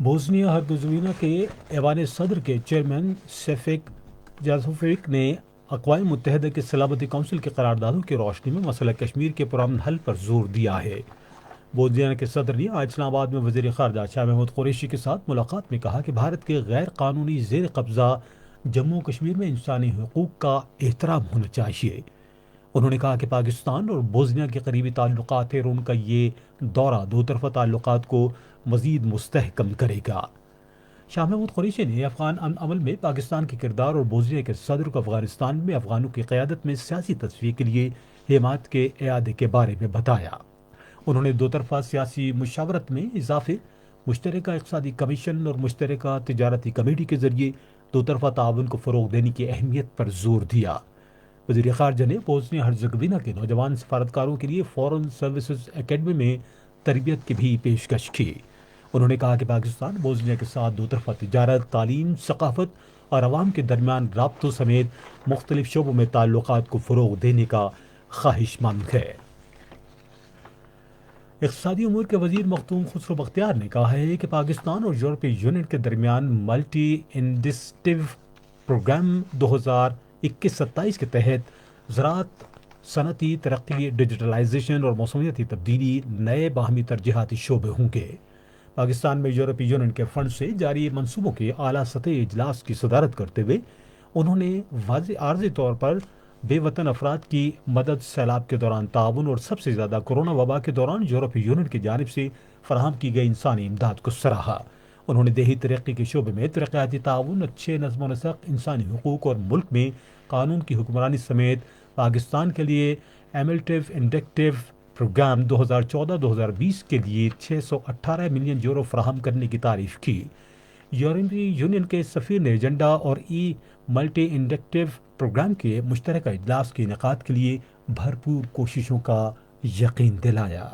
Bosnia Herzegovina کے ایوان صدر کے چیئرمین سیفک جازوفیک نے اقوام متحدہ کے سلامتی کونسل کی قراردادوں کی روشنی میں مسئلہ کشمیر کے پرامن حل پر زور دیا ہے۔ بوسنیا کے صدر نے آج اسلام آباد میں وزیر خارجہ شاہ محمود قریشی کے ساتھ ملاقات میں کہا کہ بھارت کے غیر قانونی زیر قبضہ جموں کشمیر میں انسانی حقوق کا احترام ہونا چاہیے۔ انہوں نے کہا کہ پاکستان اور بوسنیا کے قریبی تعلقات ہیں اور ان کا یہ دورہ دو طرفہ تعلقات کو مزید مستحکم کرے گا۔ شاہ محمود قریشی نے افغان امن عمل میں پاکستان کے کردار اور بوسنیا کے صدر کو افغانستان میں افغانوں کی قیادت میں سیاسی تصفیے کے لیے حمایت کے اعادے کے بارے میں بتایا۔ انہوں نے دو طرفہ سیاسی مشاورت میں اضافے، مشترکہ اقتصادی کمیشن اور مشترکہ تجارتی کمیٹی کے ذریعے دو طرفہ تعاون کو فروغ دینے کی اہمیت پر زور دیا۔ وزیر خارجہ نے بوسنیا ہرزیگووینا کے نوجوان سفارتکاروں کے لیے فورن سروسز اکیڈمی میں تربیت کی بھی پیشکش کی۔ انہوں نے کہا کہ پاکستان بوسنیا کے ساتھ دو طرفہ تجارت، تعلیم، ثقافت اور عوام کے درمیان رابطوں سمیت مختلف شعبوں میں تعلقات کو فروغ دینے کا خواہش مند ہے۔ اقتصادی امور کے وزیر مختوم خسرو بختیار نے کہا ہے کہ پاکستان اور یورپی یونین کے درمیان ملٹی انڈسٹریو پروگرام 2021-27 کے تحت زراعت، صنعتی ترقی، ڈیجیٹلائزیشن اور موسمیاتی تبدیلی نئے باہمی ترجیحاتی شعبے ہوں گے۔ پاکستان میں یورپی یونین کے فنڈ سے جاری منصوبوں کے اعلیٰ سطحی اجلاس کی صدارت کرتے ہوئے انہوں نے واضح عارضی طور پر بے وطن افراد کی مدد، سیلاب کے دوران تعاون اور سب سے زیادہ کورونا وبا کے دوران یورپی یونین کی جانب سے فراہم کی گئی انسانی امداد کو سراہا۔ انہوں نے دیہی ترقی کے شعبے میں ترقیاتی تعاون، اچھے نظم و نسق، انسانی حقوق اور ملک میں قانون کی حکمرانی سمیت پاکستان کے لیے ایملٹیو انڈکٹیو پروگرام 2014-2020 کے لیے 618 ملین یورو فراہم کرنے کی تعریف کی۔ یورپی یونین کے سفیر نے ایجنڈا اور ای ملٹی انڈکٹیو پروگرام کے مشترکہ اجلاس کے انعقاد کے لیے بھرپور کوششوں کا یقین دلایا۔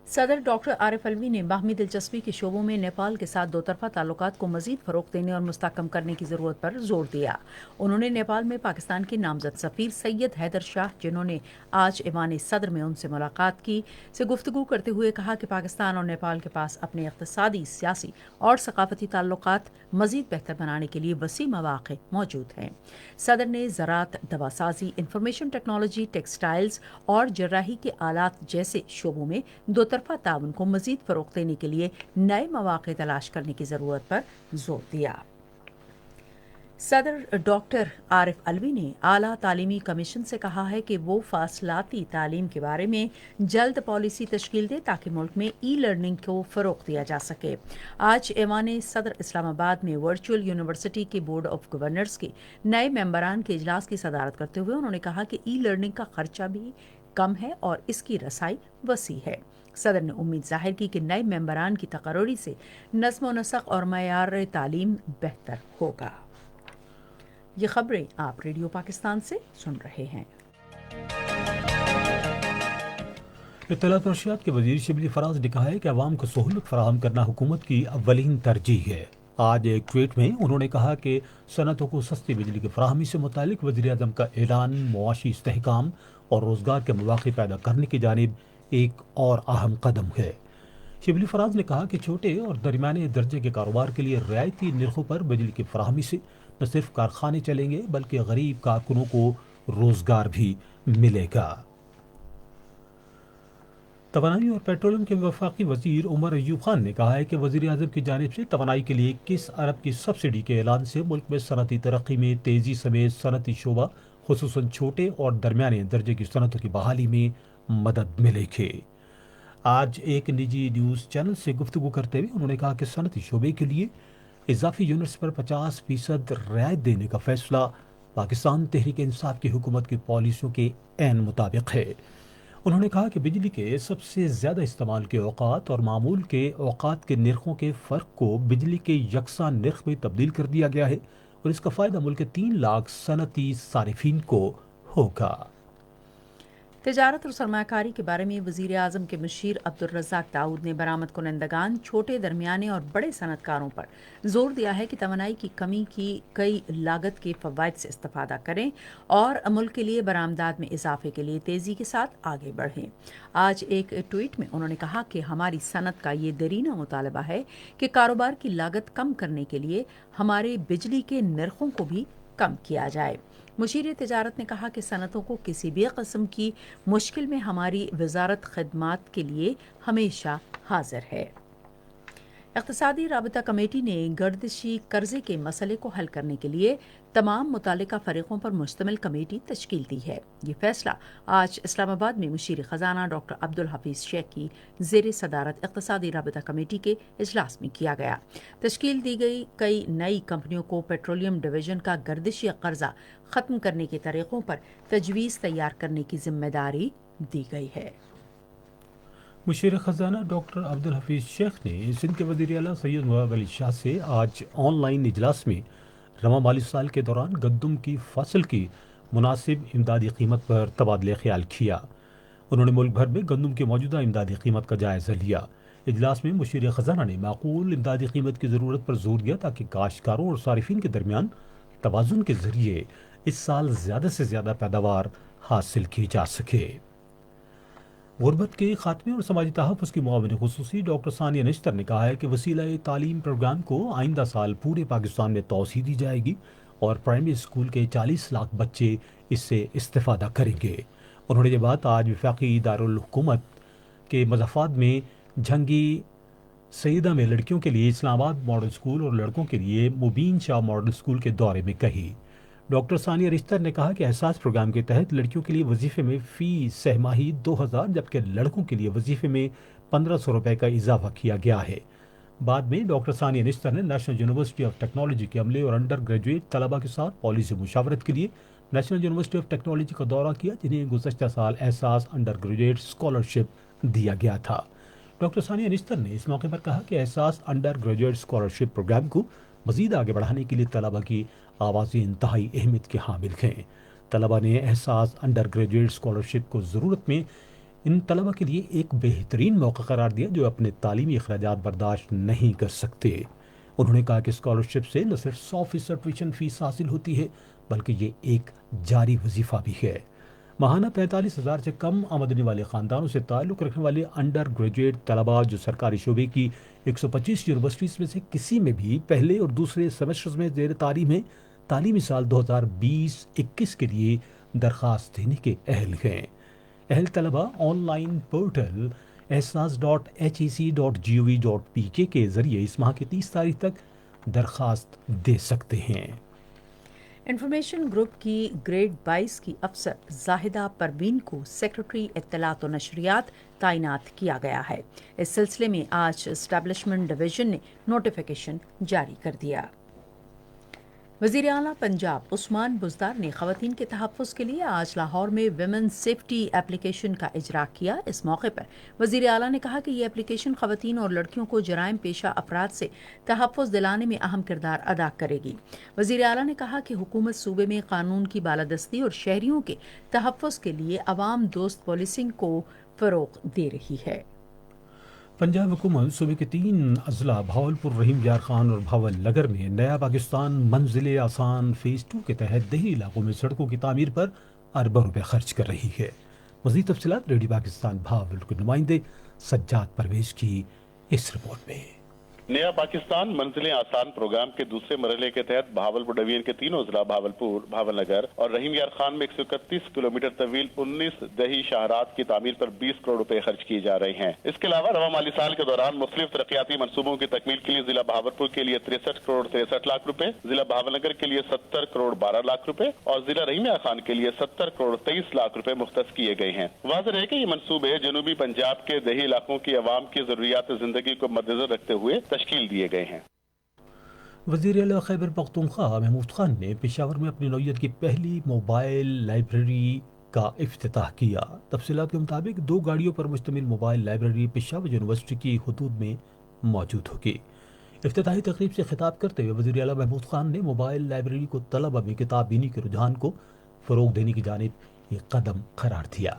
صدر ڈاکٹر عارف الوی نے باہمی دلچسپی کے شعبوں میں نیپال کے ساتھ دو طرفہ تعلقات کو مزید فروغ دینے اور مستحکم کرنے کی ضرورت پر زور دیا۔ انہوں نے نیپال میں پاکستان کے نامزد سفیر سید حیدر شاہ، جنہوں نے آج ایوان صدر میں ان سے ملاقات کی، سے گفتگو کرتے ہوئے کہا کہ پاکستان اور نیپال کے پاس اپنے اقتصادی، سیاسی اور ثقافتی تعلقات مزید بہتر بنانے کے لیے وسیع مواقع موجود ہیں۔ صدر نے زراعت، دواسازی، انفارمیشن ٹیکنالوجی، ٹیکسٹائلز اور جراحی کے آلات جیسے شعبوں میں دو طرفہ تعاون کو مزید فروغ دینے کے لیے نئے مواقع تلاش کرنے کی ضرورت پر زور دیا۔ صدر ڈاکٹر عارف الوی نے اعلیٰ تعلیمی کمیشن سے کہا ہے کہ وہ فاصلاتی تعلیم کے بارے میں جلد پالیسی تشکیل دے تاکہ ملک میں ای لرننگ کو فروغ دیا جا سکے۔ آج ایوان صدر اسلام آباد میں ورچوئل یونیورسٹی کے بورڈ آف گورنرز کے نئے ممبران کے اجلاس کی صدارت کرتے ہوئے انہوں نے کہا کہ ای لرننگ کا خرچہ بھی کم ہے اور اس کی رسائی وسیع ہے۔ صدر نے امید ظاہر کی کہ نئے ممبران کی تقرری سے نظم و نسق اور معیار تعلیم بہتر ہوگا۔ یہ خبریں آپ ریڈیو پاکستان سے سن رہے ہیں۔ اطلاعات و نشریات کے وزیر شبلی فراز نے کہا ہے کہ عوام کو سہولت فراہم کرنا حکومت کی اولین ترجیح ہے۔ آج ایک ٹویٹ میں انہوں نے کہا کہ صنعتوں کو سستی بجلی کی فراہمی سے متعلق وزیر اعظم کا اعلان معاشی استحکام اور روزگار کے مواقع پیدا کرنے کی جانب ایک اور اہم قدم ہے۔ شبلی فراز نے کہا کہ چھوٹے اور درمیانے درجے کے کاروبار کے لیے رعایتی نرخوں پر بجلی کی فراہمی سے نہ صرف کارخانے چلیں گے بلکہ غریب کارکنوں کو روزگار بھی ملے گا۔ توانائی اور پیٹرولیم کے وفاقی وزیر عمر ایوب خان نے کہا ہے کہ وزیر اعظم کی جانب سے توانائی کے لیے 21 ارب کی سبسڈی کے اعلان سے ملک میں صنعتی ترقی میں تیزی سمیت صنعتی شعبہ خصوصاً چھوٹے اور درمیانے درجے کی صنعتوں کی بحالی میں مدد ملے گی۔ آج ایک نجی نیوز چینل سے گفتگو کرتے ہوئے انہوں نے کہا کہ صنعتی شعبے کے لیے اضافی یونٹس پر 50% رعایت دینے کا فیصلہ پاکستان تحریک انصاف کی حکومت کی پالیسیوں کے عین مطابق ہے۔ انہوں نے کہا کہ بجلی کے سب سے زیادہ استعمال کے اوقات اور معمول کے اوقات کے نرخوں کے فرق کو بجلی کے یکساں نرخ میں تبدیل کر دیا گیا ہے اور اس کا فائدہ ملک کے 3 لاکھ صنعتی صارفین کو ہوگا۔ تجارت اور سرمایہ کاری کے بارے میں وزیر اعظم کے مشیر عبدالرزاق داؤد نے برآمد کنندگان، چھوٹے درمیانے اور بڑے صنعت کاروں پر زور دیا ہے کہ توانائی کی کمی کی کئی لاگت کے فوائد سے استفادہ کریں اور ملک کے لیے برآمدات میں اضافے کے لیے تیزی کے ساتھ آگے بڑھیں۔ آج ایک ٹویٹ میں انہوں نے کہا کہ ہماری صنعت کا یہ دیرینہ مطالبہ ہے کہ کاروبار کی لاگت کم کرنے کے لیے ہمارے بجلی کے نرخوں کو بھی کم کیا جائے۔ مشیر تجارت نے کہا کہ صنعتوں کو کسی بھی قسم کی مشکل میں ہماری وزارت خدمات کے لیے ہمیشہ حاضر ہے۔ اقتصادی رابطہ کمیٹی نے گردشی قرضے کے مسئلے کو حل کرنے کے لیے تمام متعلقہ فریقوں پر مشتمل کمیٹی تشکیل دی ہے۔ یہ فیصلہ آج اسلام آباد میں مشیر خزانہ ڈاکٹر عبدالحفیظ شیخ کی زیر صدارت اقتصادی رابطہ کمیٹی کے اجلاس میں کیا گیا۔ تشکیل دی گئی کئی نئی کمپنیوں کو پیٹرولیم ڈویژن کا گردشی قرضہ ختم کرنے کے طریقوں پر تجویز تیار کرنے کی ذمہ داری دی گئی ہے۔ مشیر خزانہ ڈاکٹر عبدالحفیظ شیخ نے سندھ کے وزیر اعلیٰ سید نواب علی شاہ سے آج آن لائن اجلاس میں رواں مالی سال کے دوران گندم کی فصل کی مناسب امدادی قیمت پر تبادلہ خیال کیا۔ انہوں نے ملک بھر میں گندم کی موجودہ امدادی قیمت کا جائزہ لیا۔ اجلاس میں مشیر خزانہ نے معقول امدادی قیمت کی ضرورت پر زور دیا تاکہ کاشتکاروں اور صارفین کے درمیان توازن کے ذریعے اس سال زیادہ سے زیادہ پیداوار حاصل کی جا سکے۔ غربت کے خاتمے اور سماجی تحفظ کی معاون خصوصی ڈاکٹر ثانیہ نشتر نے کہا ہے کہ وسیلہ تعلیم پروگرام کو آئندہ سال پورے پاکستان میں توسیع دی جائے گی اور پرائمری اسکول کے 40 لاکھ بچے اس سے استفادہ کریں گے۔ انہوں نے یہ بات آج وفاقی دارالحکومت کے مضافات میں جھنگی سیدہ میں لڑکیوں کے لیے اسلام آباد ماڈل اسکول اور لڑکوں کے لیے مبین شاہ ماڈل اسکول کے دورے میں کہی۔ ڈاکٹر ثانیہ نشتر نے کہا کہ احساس پروگرام کے تحت لڑکیوں کے لیے وظیفے میں فی سہ ماہی 2000 جبکہ لڑکوں کے لیے وظیفے میں 1500 روپے کا اضافہ کیا گیا ہے۔ بعد میں ڈاکٹر ثانیہ نشتر نے نیشنل یونیورسٹی آف ٹیکنالوجی کے عملے اور انڈر گریجویٹ طلباء کے ساتھ پالیسی مشاورت کے لیے نیشنل یونیورسٹی آف ٹیکنالوجی کا دورہ کیا، جنہیں گزشتہ سال احساس انڈر گریجویٹ اسکالرشپ دیا گیا تھا۔ ڈاکٹر ثانیہ نشتر نے اس موقع پر کہا کہ احساس انڈر گریجویٹ اسکالرشپ پروگرام کو مزید آگے بڑھانے کے لیے طلباء کی آوازیں انتہائی اہمیت کے حامل ہیں۔ طلباء نے احساس انڈر گریجویٹ اسکالرشپ کو ضرورت میں ان طلباء کے لیے ایک بہترین موقع قرار دیا جو اپنے تعلیمی اخراجات برداشت نہیں کر سکتے۔ انہوں نے کہا کہ اسکالرشپ سے نہ صرف 100% ٹیوشن فیس حاصل ہوتی ہے بلکہ یہ ایک جاری وظیفہ بھی ہے۔ ماہانہ 45,000 سے کم آمدنی والے خاندانوں سے تعلق رکھنے والے انڈر گریجویٹ طلباء جو سرکاری شعبے کی 125 یونیورسٹیز میں سے کسی میں بھی پہلے اور دوسرے سیمسٹرز میں زیر تعلیم ہیں، تعلیمی سال 2020-21 کے لیے درخواست دینے کے اہل ہیں۔ اہل طلباء آن لائن پورٹل ehsas.hec.gov.pk کے ذریعے اس ماہ کی 30 تاریخ تک درخواست دے سکتے ہیں۔ انفارمیشن گروپ کی گریڈ 22 کی افسر زاہدہ پروین کو سیکرٹری اطلاعات و نشریات تعینات کیا گیا ہے۔ اس سلسلے میں آج اسٹیبلشمنٹ ڈویژن نے نوٹیفیکیشن جاری کر دیا۔ وزیر اعلیٰ پنجاب عثمان بزدار نے خواتین کے تحفظ کے لیے آج لاہور میں ویمن سیفٹی ایپلیکیشن کا اجرا کیا۔ اس موقع پر وزیر اعلیٰ نے کہا کہ یہ ایپلیکیشن خواتین اور لڑکیوں کو جرائم پیشہ افراد سے تحفظ دلانے میں اہم کردار ادا کرے گی۔ وزیر اعلیٰ نے کہا کہ حکومت صوبے میں قانون کی بالادستی اور شہریوں کے تحفظ کے لیے عوام دوست پالیسنگ کو فروغ دے رہی ہے۔ پنجاب حکومت صوبے کے 3 اضلاع بھاولپور، رحیم یار خان اور بھاول نگر میں نیا پاکستان منزل آسان فیز 2 کے تحت دیہی علاقوں میں سڑکوں کی تعمیر پر اربوں روپے خرچ کر رہی ہے۔ مزید تفصیلات ریڈیو پاکستان بھاول کے نمائندے سجاد پرویز کی اس رپورٹ میں۔ نیا پاکستان منزل آسان پروگرام کے دوسرے مرحلے کے تحت بھاولپور ڈویژن کے 3 اضلاع بھاولپور، بھاول نگر اور رحیم یار خان میں 131 کلومیٹر طویل 19 دیہی شاہراہات کی تعمیر پر 20 کروڑ روپے خرچ کیے جا رہے ہیں۔ اس کے علاوہ رواں مالی سال کے دوران مختلف ترقیاتی منصوبوں کی تکمیل کے لیے ضلع بھاولپور کے لیے 63 کروڑ 63 لاکھ روپے، ضلع بھاول نگر کے لیے 70 کروڑ 12 لاکھ روپے اور ضلع رحیم یار خان کے لیے 70 کروڑ 23 لاکھ روپے مختص کیے گئے ہیں۔ واضح ہے کہ یہ منصوبے جنوبی پنجاب کے دیہی علاقوں کی عوام کی ضروریات زندگی کو مد نظر رکھتے ہوئے تشکیل دیے گئے ہیں۔ وزیر اعلیٰ خیبر پختونخوا محمود خان نے پشاور میں اپنی نوعیت کی پہلی موبائل لائبریری کا افتتاح کیا۔ تفصیلات کے مطابق 2 گاڑیوں پر مشتمل موبائل لائبریری پشاور یونیورسٹی کی حدود میں موجود ہوگی۔ افتتاحی تقریب سے خطاب کرتے ہوئے وزیر اعلیٰ محمود خان نے موبائل لائبریری کو طلباء میں کتاب بینی کے رجحان کو فروغ دینے کی جانب ایک قدم قرار دیا۔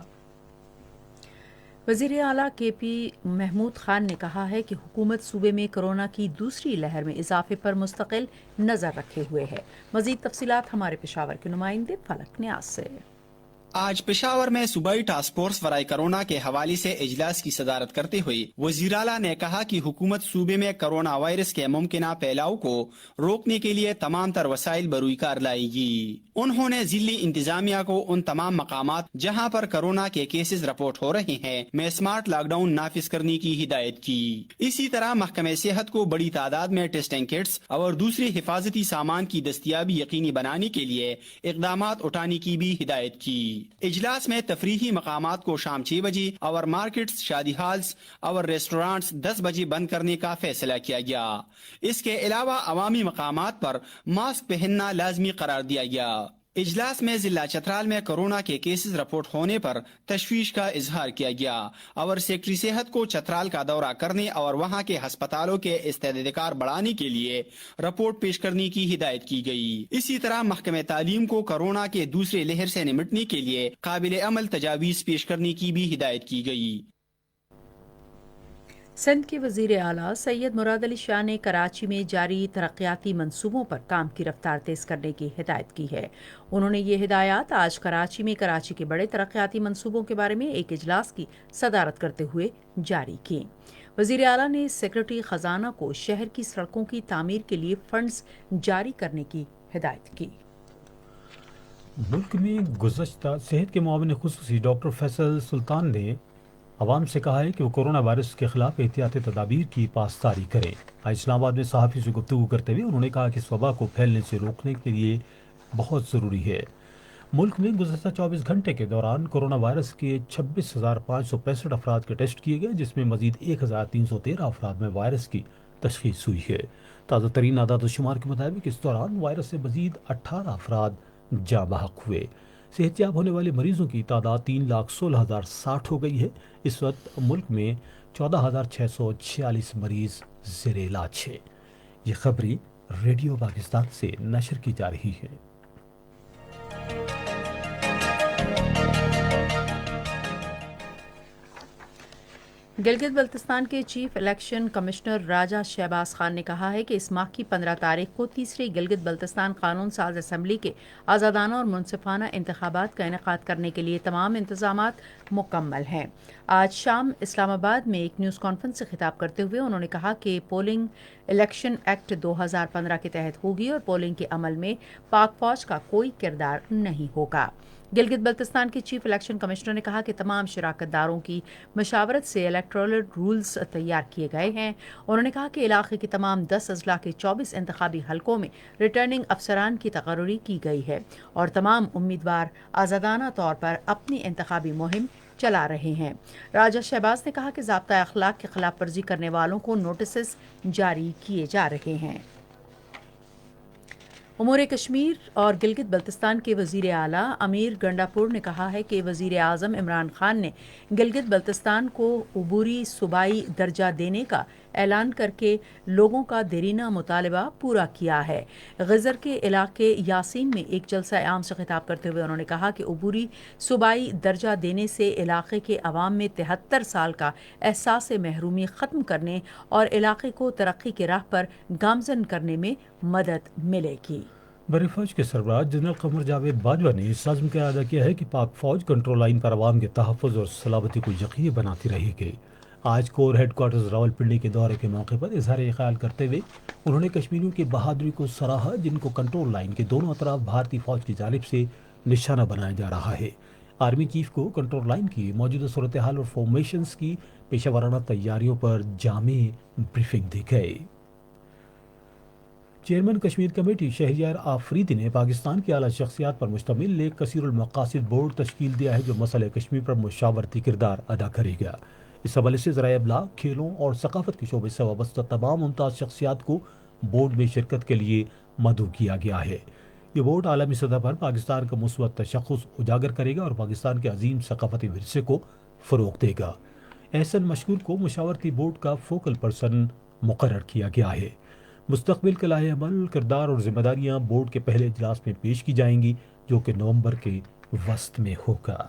وزیر اعلیٰ کے پی محمود خان نے کہا ہے کہ حکومت صوبے میں کورونا کی دوسری لہر میں اضافے پر مستقل نظر رکھے ہوئے ہے۔ مزید تفصیلات ہمارے پشاور کے نمائندے فلک نیاز سے۔ آج پشاور میں صوبائی ٹاسک فورس برائے کرونا کے حوالے سے اجلاس کی صدارت کرتے ہوئے وزیر اعلیٰ نے کہا کہ حکومت صوبے میں کرونا وائرس کے ممکنہ پھیلاؤ کو روکنے کے لیے تمام تر وسائل بروئی کار لائے گی۔ انہوں نے ضلعی انتظامیہ کو ان تمام مقامات جہاں پر کرونا کے کیسز رپورٹ ہو رہے ہیں میں اسمارٹ لاک ڈاؤن نافذ کرنے کی ہدایت کی۔ اسی طرح محکمہ صحت کو بڑی تعداد میں ٹیسٹنگ کٹس اور دوسری حفاظتی سامان کی دستیابی یقینی بنانے کے لیے اقدامات اٹھانے کی بھی ہدایت کی۔ اجلاس میں تفریحی مقامات کو شام 6 بجے اور مارکیٹس، شادی ہالز اور ریسٹورانٹس 10 بجے بند کرنے کا فیصلہ کیا گیا۔ اس کے علاوہ عوامی مقامات پر ماسک پہننا لازمی قرار دیا گیا۔ اجلاس میں ضلع چترال میں کورونا کے کیسز رپورٹ ہونے پر تشویش کا اظہار کیا گیا اور سیکٹری صحت کو چترال کا دورہ کرنے اور وہاں کے ہسپتالوں کے استعداد کار بڑھانے کے لیے رپورٹ پیش کرنے کی ہدایت کی گئی۔ اسی طرح محکمہ تعلیم کو کورونا کے دوسرے لہر سے نمٹنے کے لیے قابل عمل تجاویز پیش کرنے کی بھی ہدایت کی گئی۔ سندھ کے وزیر اعلیٰ سید مراد علی شاہ نے کراچی میں جاری ترقیاتی منصوبوں پر کام کی رفتار تیز کرنے کی ہدایت کی ہے۔ انہوں نے یہ ہدایات آج کراچی میں کراچی کے بڑے ترقیاتی منصوبوں کے بارے میں ایک اجلاس کی صدارت کرتے ہوئے جاری کی۔ وزیر اعلیٰ نے سیکرٹری خزانہ کو شہر کی سڑکوں کی تعمیر کے لیے فنڈز جاری کرنے کی ہدایت کی۔ ملک میں گزشتہ صحت کے معاون خصوصی ڈاکٹر فیصل سلطان نے عوام سے کہا ہے کہ وہ کورونا وائرس کے خلاف احتیاطی تدابیر کی پاسداری کریں۔ آج اسلام آباد میں صحافی سے گفتگو کرتے ہوئے انہوں نے کہا کہ اس وبا کو پھیلنے سے روکنے کے لیے بہت ضروری ہے۔ ملک میں گزشتہ 24 گھنٹے کے دوران کورونا وائرس کے 26,565 افراد کے ٹیسٹ کیے گئے، جس میں مزید 1,313 افراد میں وائرس کی تشخیص ہوئی ہے۔ تازہ ترین اعداد و شمار کے مطابق اس دوران وائرس سے مزید 18 افراد جاں بحق ہوئے۔ صحت یاب ہونے والے مریضوں کی تعداد 3,16,060 ہو گئی ہے۔ اس وقت ملک میں 14,646 مریض زیر علاج ہیں۔ یہ خبریں ریڈیو پاکستان سے نشر کی جا رہی ہے۔ گلگت بلتستان کے چیف الیکشن کمشنر راجہ شہباز خان نے کہا ہے کہ اس ماہ کی 15 تاریخ کو تیسری گلگت بلتستان قانون ساز اسمبلی کے آزادانہ اور منصفانہ انتخابات کا انعقاد کرنے کے لیے تمام انتظامات مکمل ہیں۔ آج شام اسلام آباد میں ایک نیوز کانفرنس سے خطاب کرتے ہوئے انہوں نے کہا کہ پولنگ الیکشن ایکٹ 2015 کے تحت ہوگی اور پولنگ کے عمل میں پاک فوج کا کوئی کردار نہیں ہوگا۔ گلگت بلتستان کے چیف الیکشن کمشنر نے کہا کہ تمام شراکت داروں کی مشاورت سے الیکٹورل رولز تیار کیے گئے ہیں۔ انہوں نے کہا کہ علاقے کے تمام 10 اضلاع کے 24 انتخابی حلقوں میں ریٹرننگ افسران کی تقرری کی گئی ہے اور تمام امیدوار آزادانہ طور پر اپنی انتخابی مہم چلا رہے ہیں۔ راجہ شہباز نے کہا کہ ضابطۂ اخلاق کی خلاف ورزی کرنے والوں کو نوٹسز جاری کیے جا رہے ہیں۔ امور کشمیر اور گلگت بلتستان کے وزیر اعلیٰ امیر گنڈاپور نے کہا ہے کہ وزیر اعظم عمران خان نے گلگت بلتستان کو عبوری صوبائی درجہ دینے کا اعلان کر کے لوگوں کا دیرینہ مطالبہ پورا کیا ہے۔ غزر کے علاقے یاسین میں ایک جلسہ عام سے خطاب کرتے ہوئے انہوں نے کہا کہ عبوری صوبائی درجہ دینے سے علاقے کے عوام میں 73 سال کا احساس محرومی ختم کرنے اور علاقے کو ترقی کی راہ پر گامزن کرنے میں مدد ملے گی۔ بری فوج کے سربراہ جنرل قمر جاوید باجوہ نے اس عزم کا اعادہ کیا ہے کہ پاک فوج کنٹرول لائن پر عوام کے تحفظ اور سلامتی کو یقینی بناتی رہے گی۔ آج کور ہیڈ کوارٹرز راولپنڈی کے دورے کے موقع پر اظہار خیال کرتے ہوئے انہوں نے کشمیریوں کی بہادری کو سراہا، جن کو کنٹرول لائن کے دونوں اطراف بھارتی فوج کی جانب سے نشانہ بنایا جا رہا ہے۔ آرمی چیف کو کنٹرول لائن کی موجودہ صورتحال اور فارمیشنز کی پیشہ ورانہ تیاریوں پر جامع بریفنگ دی گئی۔ چیئرمین کشمیر کمیٹی شہریار آفریدی نے پاکستان کی اعلیٰ شخصیات پر مشتمل ایک کثیر المقاصد بورڈ تشکیل دیا ہے جو مسئلہ کشمیر پر مشاورتی کردار ادا کرے گا۔ اس حوالے سے ذرائع ابلاغ، کھیلوں اور ثقافت کے شعبے سے وابستہ تمام ممتاز شخصیات کو بورڈ میں شرکت کے لیے مدعو کیا گیا ہے۔ یہ بورڈ عالمی سطح پر پاکستان کا مثبت تشخص اجاگر کرے گا اور پاکستان کے عظیم ثقافتی ورثے کو فروغ دے گا۔ احسن مشکور کو مشاورتی بورڈ کا فوکل پرسن مقرر کیا گیا ہے۔ مستقبل کے لائحہ عمل، کردار اور ذمہ داریاں بورڈ کے پہلے اجلاس میں پیش کی جائیں گی جو کہ نومبر کے وسط میں ہوگا۔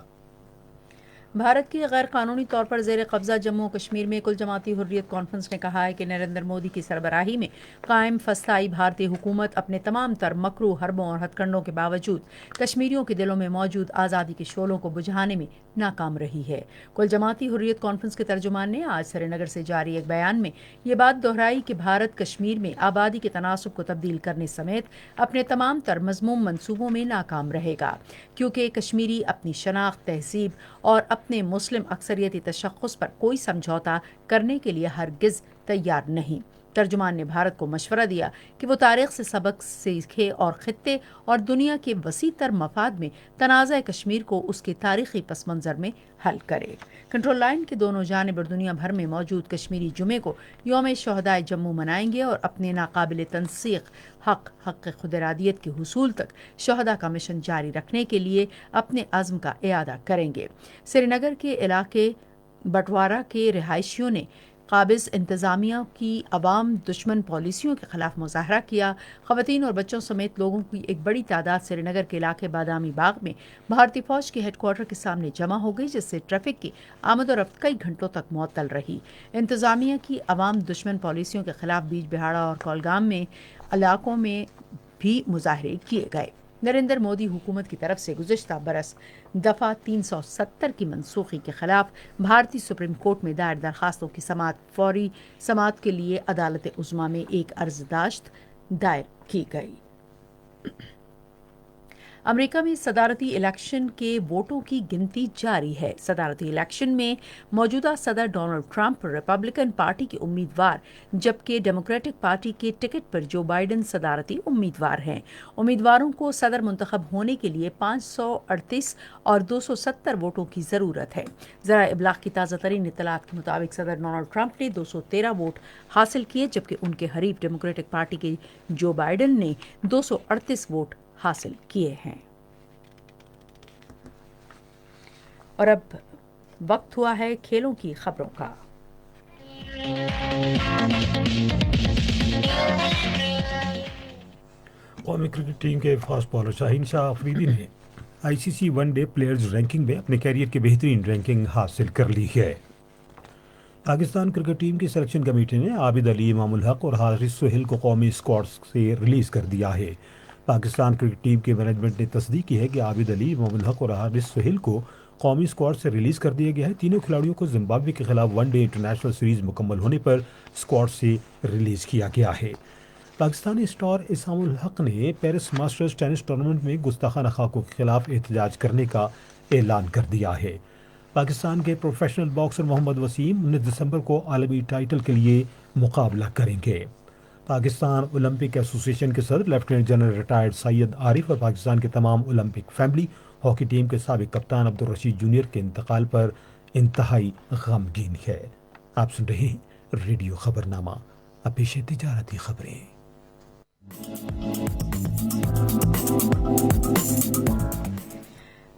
بھارت کی غیر قانونی طور پر زیر قبضہ جموں و کشمیر میں کل جماعتی حریت کانفرنس نے کہا ہے کہ نریندر مودی کی سربراہی میں قائم فسطائی بھارتی حکومت اپنے تمام تر مکرو حربوں اور ہتھ کنڈوں کے باوجود کشمیریوں کے دلوں میں موجود آزادی کے شعلوں کو بجھانے میں ناکام رہی ہے۔ کل جماعتی حریت کانفرنس کے ترجمان نے آج سری نگر سے جاری ایک بیان میں یہ بات دہرائی کہ بھارت کشمیر میں آبادی کے تناسب کو تبدیل کرنے سمیت اپنے تمام تر مذموم منصوبوں میں ناکام رہے گا، کیونکہ کشمیری اپنی شناخت، تہذیب اور اپنے مسلم اکثریتی تشخص پر کوئی سمجھوتا کرنے کے لیے ہرگز تیار نہیں۔ ترجمان نے بھارت کو مشورہ دیا کہ وہ تاریخ سے سبق سیکھے اور خطے اور دنیا کے وسیع تر مفاد میں تنازع کشمیر کو اس کے تاریخی پس منظر میں حل کرے۔ کنٹرول لائن کے دونوں جانب اور دنیا بھر میں موجود کشمیری جمعے کو یوم شہدائے جموں منائیں گے اور اپنے ناقابل تنسیق حق خود ارادیت کے حصول تک شہداء کا مشن جاری رکھنے کے لیے اپنے عزم کا اعادہ کریں گے۔ سری نگر کے علاقے بٹوارہ کے رہائشیوں نے قابض انتظامیہ کی عوام دشمن پالیسیوں کے خلاف مظاہرہ کیا۔ خواتین اور بچوں سمیت لوگوں کی ایک بڑی تعداد سری نگر کے علاقے بادامی باغ میں بھارتی فوج کے ہیڈ کوارٹر کے سامنے جمع ہو گئی، جس سے ٹریفک کی آمد و رفت کئی گھنٹوں تک معطل رہی۔ انتظامیہ کی عوام دشمن پالیسیوں کے خلاف بیج بہاڑا اور کولگام میں علاقوں میں بھی مظاہرے کیے گئے۔ نریندر مودی حکومت کی طرف سے گزشتہ برس دفعہ 370 کی منسوخی کے خلاف بھارتی سپریم کورٹ میں دائر درخواستوں کی فوری سماعت کے لیے عدالت عظمیٰ میں ایک عرضداشت دائر کی گئی۔ امریکہ میں صدارتی الیکشن کے ووٹوں کی گنتی جاری ہے۔ صدارتی الیکشن میں موجودہ صدر ڈونلڈ ٹرمپ ریپبلکن پارٹی کے امیدوار، جبکہ ڈیموکریٹک پارٹی کے ٹکٹ پر جو بائیڈن صدارتی امیدوار ہیں۔ امیدواروں کو صدر منتخب ہونے کے لیے 538 اور 270 ووٹوں کی ضرورت ہے۔ ذرائع ابلاغ کی تازہ ترین اطلاعات کے مطابق صدر ڈونلڈ ٹرمپ نے 213 ووٹ حاصل کیے، جبکہ ان کے حریف ڈیموکریٹک پارٹی کے جو بائیڈن نے 238 ووٹ حاصل کیے ہیں۔ اور اب وقت ہوا ہے کھیلوں کی خبروں کا۔ قومی کرکٹ ٹیم کے فاسٹ بالر شاہین شاہ آفریدی نے ICC one day players ranking میں اپنے کیریئر کی بہترین رینکنگ حاصل کر لی ہے۔ پاکستان کرکٹ ٹیم کی سلیکشن کمیٹی نے عابد علی، امام الحق اور حارث سہیل کو قومی اسکواڈ سے ریلیز کر دیا ہے۔ پاکستان کرکٹ ٹیم کے مینجمنٹ نے تصدیق کی ہے کہ عابد علی، امام الحق اور حارث سہیل کو قومی اسکواڈ سے ریلیز کر دیا گیا ہے۔ تینوں کھلاڑیوں کو زمبابوے کے خلاف ون ڈے انٹرنیشنل سیریز مکمل ہونے پر اسکواڈ سے ریلیز کیا گیا ہے۔ پاکستانی اسٹار اسام الحق نے پیرس ماسٹرز ٹینس ٹورنامنٹ میں گستاخانہ خاکوں کے خلاف احتجاج کرنے کا اعلان کر دیا ہے۔ پاکستان کے پروفیشنل باکسر محمد وسیم 19 دسمبر کو عالمی ٹائٹل کے لیے مقابلہ کریں گے۔ پاکستان اولمپک ایسوسی ایشن کے صدر لیفٹیننٹ جنرل ریٹائرڈ سید عارف اور پاکستان کے تمام اولمپک فیملی ہاکی ٹیم کے سابق کپتان عبدالرشید جونیئر کے انتقال پر انتہائی غمگین ہے۔ آپ سن رہے ہیں ریڈیو خبرنامہ۔ اب پیش ہے تجارتی خبریں۔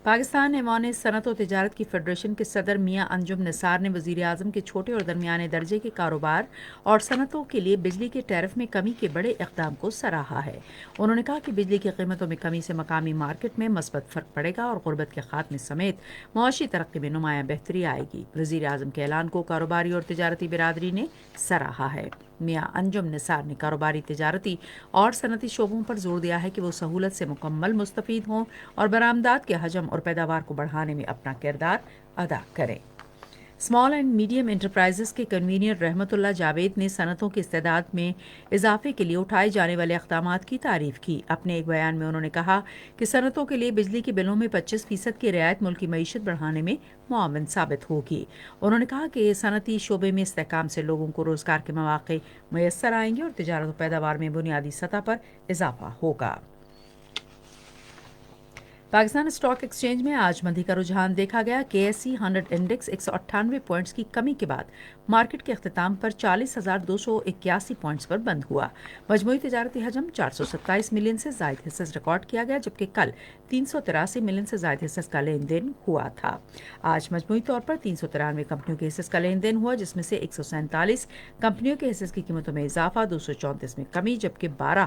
پاکستان ایوان صنعت و تجارت کی فیڈریشن کے صدر میاں انجم نثار نے وزیر اعظم کے چھوٹے اور درمیانے درجے کے کاروبار اور صنعتوں کے لیے بجلی کے ٹیرف میں کمی کے بڑے اقدام کو سراہا ہے۔ انہوں نے کہا کہ بجلی کی قیمتوں میں کمی سے مقامی مارکیٹ میں مثبت فرق پڑے گا اور غربت کے خاتمے سمیت معاشی ترقی میں نمایاں بہتری آئے گی۔ وزیر اعظم کے اعلان کو کاروباری اور تجارتی برادری نے سراہا ہے۔ میاں انجم نثار نے کاروباری، تجارتی اور صنعتی شعبوں پر زور دیا ہے کہ وہ سہولت سے مکمل مستفید ہوں اور برآمدات کے حجم اور پیداوار کو بڑھانے میں اپنا کردار ادا کریں۔ اسمال اینڈ میڈیم انٹرپرائزز کے کنوینر رحمت اللہ جاوید نے صنعتوں کی استعداد میں اضافے کے لیے اٹھائے جانے والے اقدامات کی تعریف کی۔ اپنے ایک بیان میں انہوں نے کہا کہ صنعتوں کے لیے بجلی کے بلوں میں 25% کی رعایت ملکی معیشت بڑھانے میں معاون ثابت ہوگی۔ انہوں نے کہا کہ صنعتی شعبے میں استحکام سے لوگوں کو روزگار کے مواقع میسر آئیں گے اور تجارت و پیداوار میں بنیادی سطح پر اضافہ ہوگا۔ پاکستان اسٹاک ایکسچینج میں آج مندی کا رجحان دیکھا گیا۔ KSE 100 انڈیکس 198 پوائنٹس کی کمی کے بعد مارکیٹ کے اختتام پر 40,281 پوائنٹس پر بند ہوا۔ مجموعی تجارتی حجم 427 ملین سے زائد حصص ریکارڈ کیا گیا، جبکہ کل 383 ملین سے زائد حصص کا لین دین ہوا تھا۔ آج مجموعی طور پر 393 کمپنیوں کے حصص کا لین دین ہوا، جس میں سے 147 کمپنیوں کے حصص کی قیمتوں میں اضافہ، 234 میں کمی، جبکہ 12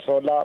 16,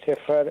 0,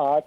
8,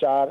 4,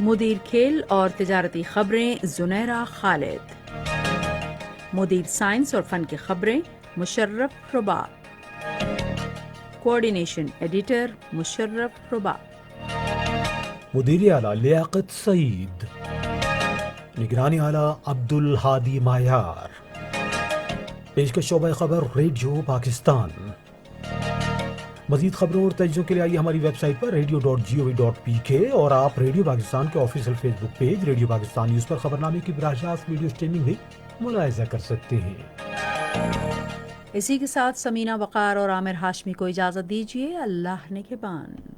مدیر کھیل اور تجارتی خبریں زنیرہ خالد. مدیر سائنس اور فن کی خبریں مشرف رباط. Coordination editor Musharraf رباط. مدیر اعلیٰ لیاقت سعید. نگرانی اعلیٰ عبد الحادی مایار. پیشکش شعبہ خبر ریڈیو پاکستان. مزید خبروں اور تجزیوں کے لیے آئیے ہماری ویب سائٹ پر radio.gov.pk اور آپ ریڈیو پاکستان کے آفیشیل فیس بک پیج ریڈیو پاکستان نیوز پر خبرنامے کی براہ راست ویڈیو اسٹریمنگ بھی ملاحظہ کر سکتے ہیں. اسی کے ساتھ سمینہ وقار اور عامر ہاشمی کو اجازت دیجیے. اللہ نگہبان.